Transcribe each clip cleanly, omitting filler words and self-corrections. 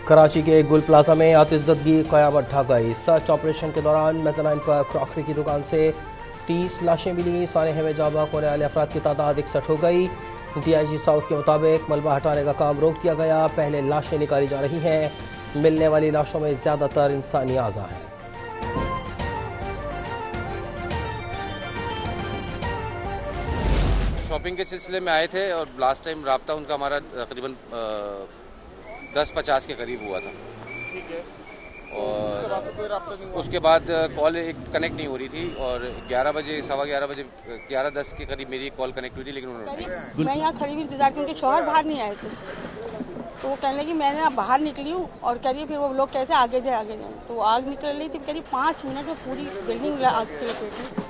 کراچی کے گل پلازا میں آتش زدگی قیامت ڈھا گئی۔ سرچ آپریشن کے دوران میزانائن پر کراکری کی دکان سے 30 لاشیں ملی۔ سانحے میں جاں بحق ہونے والے افراد کی تعداد 61 ہو گئی۔ DIG ساؤتھ کے مطابق ملبہ ہٹانے کا کام روک دیا گیا۔ پہلے لاشیں نکالی جا رہی ہیں۔ ملنے والی لاشوں میں زیادہ تر انسانی اعضاء ہیں۔ شاپنگ کے سلسلے میں آئے تھے اور لاسٹ ٹائم رابطہ ان کا ہمارا تقریباً 10:50 کے قریب ہوا تھا۔ ٹھیک ہے، اور کوئی رابطہ نہیں ہوا؟ اس کے بعد کال کنیکٹ نہیں ہو رہی تھی اور 11 بجے 11:15 بجے 11:10 کے قریب میری کال کنیکٹ ہوئی تھی، لیکن انہوں نے میں یہاں کھڑی ہوئی انتظار کی، ان کے شوہر باہر نہیں آئے تھے تو وہ کہنے لگی میں نے باہر نکلی ہوں اور کہہ رہی پھر وہ لوگ کہتے آگے جائیں تو آگ نکل رہی تھی، کہہ رہی 5 منٹ میں پوری بلڈنگ آگ سے لپیٹی۔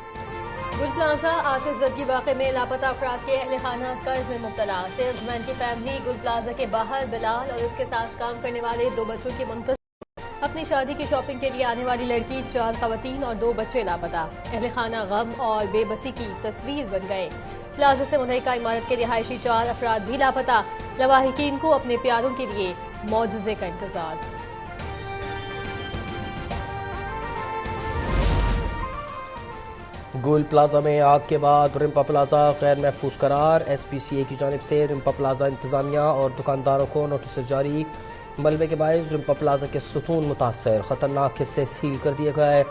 گل پلازا آتش زدگی واقعے میں لاپتہ افراد کے اہل خانہ قرض میں مبتلا۔ سیلز مین کی فیملی گل پلازا کے باہر بلال اور اس کے ساتھ کام کرنے والے 2 بچوں کی منتظر۔ اپنی شادی کی شاپنگ کے لیے آنے والی لڑکی، 4 خواتین اور 2 بچے لاپتہ۔ اہل خانہ غم اور بے بسی کی تصویر بن گئے۔ پلازا سے متحرکہ عمارت کے رہائشی 4 افراد بھی لاپتہ۔ لواحقین کو اپنے پیاروں کے لیے معجزے کا انتظار۔ گل پلازا میں آگ کے بعد رمپا پلازا غیر محفوظ قرار۔ SPCA کی جانب سے رمپا پلازا انتظامیہ اور دکانداروں کو نوٹس جاری۔ ملبے کے باعث رمپا پلازا کے ستون متاثر، خطرناک حصے سیل کر دیے گئے۔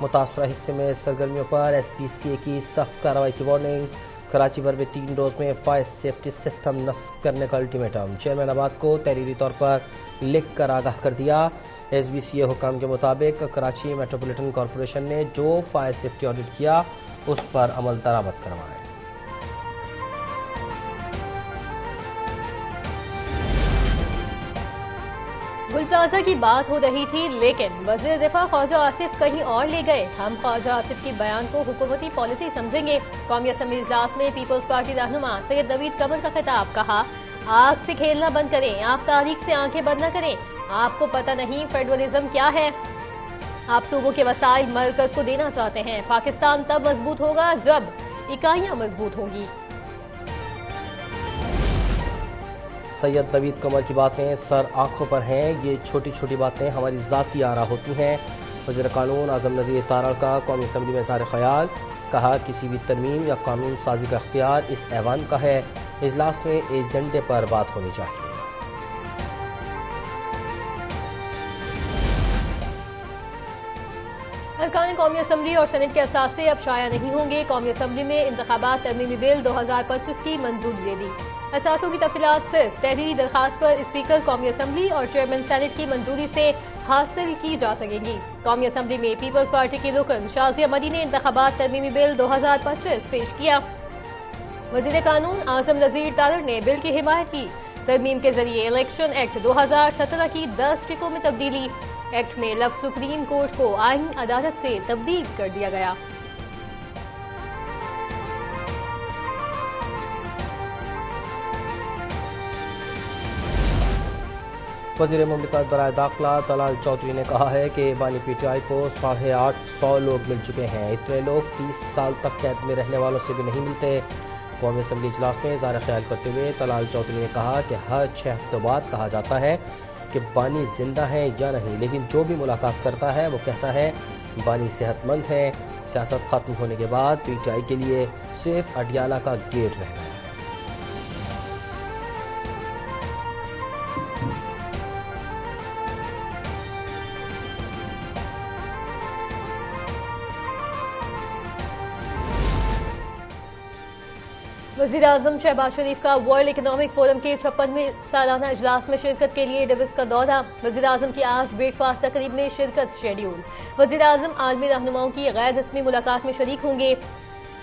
متاثرہ حصے میں سرگرمیوں پر SPCA کی سخت کارروائی کی وارننگ۔ کراچی بھر میں 3 روز میں فائر سیفٹی سسٹم نصب کرنے کا الٹیمیٹم۔ چیئرمین آباد کو تحریری طور پر لکھ کر آگاہ کر دیا۔ SBCA حکام کے مطابق کراچی میٹروپولیٹن کارپوریشن نے جو فائر سیفٹی آڈٹ کیا اس پر عمل درآمد کروائے۔ گل پلازا کی بات ہو رہی تھی لیکن وزیر دفاع خواجہ آصف کہیں اور لے گئے۔ ہم خواجہ آصف کی بیان کو حکومتی پالیسی سمجھیں گے۔ قومی اسمبلی اجلاس میں پیپلز پارٹی رہنما سید نوید قمر کا خطاب، کہا آگ سے کھیلنا بند کریں، آپ تاریخ سے آنکھیں بند نہ کریں۔ آپ کو پتہ نہیں فیڈرلزم کیا ہے؟ آپ صوبوں کے وسائل مرکز کو دینا چاہتے ہیں۔ پاکستان تب مضبوط ہوگا جب اکائیاں مضبوط ہوں گی۔ سید نوید قمر کی باتیں سر آنکھوں پر ہیں، یہ چھوٹی چھوٹی باتیں ہماری ذاتی آرا ہوتی ہیں۔ وزیر قانون اعظم نذیر تارڑ کا قومی اسمبلی میں اظہار خیال، کہا کسی بھی ترمیم یا قانون سازی کا اختیار اس ایوان کا ہے، اجلاس میں ایجنڈے پر بات ہونی چاہیے۔ ارکان قومی اسمبلی اور سینٹ کے اثاثے اب شائع نہیں ہوں گے۔ قومی اسمبلی میں انتخابات ترمیمی بل 2025 کی منظوری دے دی۔ اثاثوں کی تفصیلات صرف تحریری درخواست پر اسپیکر قومی اسمبلی اور چیئرمین سینٹ کی منظوری سے حاصل کی جا سکیں گی۔ قومی اسمبلی میں پیپلز پارٹی کی رکن شازیہ مدی نے انتخابات ترمیمی بل 2025 پیش کیا۔ وزیر قانون اعظم نذیر تارڑ نے بل کی حمایت کی۔ ترمیم کے ذریعے الیکشن ایکٹ 2017 کی 10 ٹکوں میں تبدیلی۔ ایکٹ میں لفظ سپریم کورٹ کو آئینی عدالت سے تبدیل کر دیا گیا۔ وزیر مملکت برائے داخلہ طلال چودھری نے کہا ہے کہ بانی PTI کو 850 لوگ مل چکے ہیں۔ اتنے لوگ 30 سال تک قید میں رہنے والوں سے بھی نہیں ملتے۔ قومی اسمبلی اجلاس میں اظہار خیال کرتے ہوئے طلال چودھری نے کہا کہ ہر 6 ہفتوں بعد کہا جاتا ہے کہ بانی زندہ ہیں یا نہیں، لیکن جو بھی ملاقات کرتا ہے وہ کہتا ہے بانی صحت مند ہے۔ سیاست ختم ہونے کے بعد PTI کے لیے صرف اڈیالہ کا گیٹ رہ گیا ہے۔ وزیر اعظم شہباز شریف کا ورلڈ اکنامک فورم کے 56ویں سالانہ اجلاس میں شرکت کے لیے ڈیوس کا دورہ۔ وزیر اعظم کی آج بریک فاسٹ تقریب میں شرکت شیڈیول۔ وزیر اعظم عالمی رہنماؤں کی غیر رسمی ملاقات میں شریک ہوں گے۔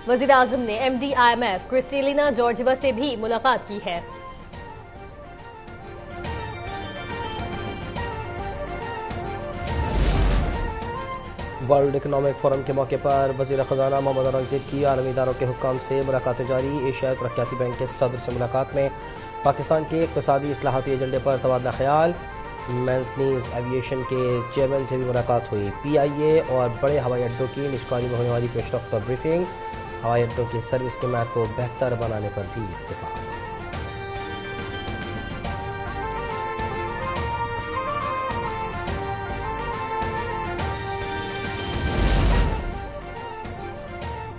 وزیر اعظم نے MD IMF کرسٹیلینا جارجیوا سے بھی ملاقات کی ہے۔ ورلڈ اکنامک فورم کے موقع پر وزیر خزانہ محمد اورنگزیب کی عالمی اداروں کے حکام سے ملاقاتیں جاری۔ ایشیائی ترقیاتی بینک کے صدر سے ملاقات میں پاکستان کے اقتصادی اصلاحاتی ایجنڈے پر تبادلہ خیال۔ مینزنیز ایویشن کے چیئرمین سے بھی ملاقات ہوئی۔ PIA اور بڑے ہوائی اڈوں کی نشکاری میں ہونے والی پیش رفت پر بریفنگ۔ ہوائی اڈوں کی سروس کے معیار کو بہتر بنانے پر بھی اتفاق۔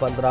15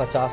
50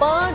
5